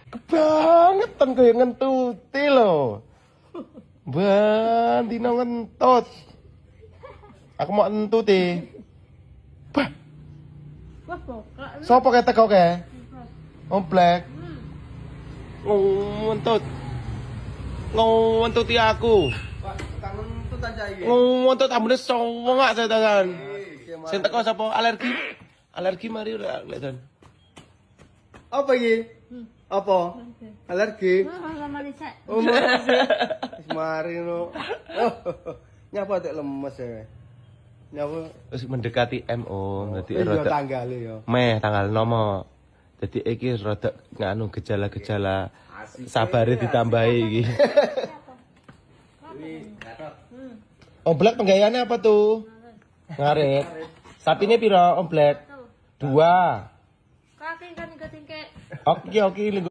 Kebangetan kowe ngentuti lho. Ben dino ngentut. Aku mau entuti. Bah, Wah, bokak. sopo kaya teko kae? Omplek. Ngentut. Ngentuti aku. Pak, kangen ngentut aja iki. Ngentut ambune songak setangan. Sing teko sapa? Alergi? Alergi mari ora kelihatan. Apa iki? Apa? Alergi. Sama Lisa. Oh, wis mari no. Nyapa tek lemes ya. Nyapa? Wis mendekati MO, dadi Iya rada tanggale yo. meh tanggal nomo. Dadi iki rada nganu gejala-gejala sabare ditambahi iki. Omblek penggayane apa tuh? Ngarit. Sapine piro omblek? 2. Kaki kan tingke. Oke.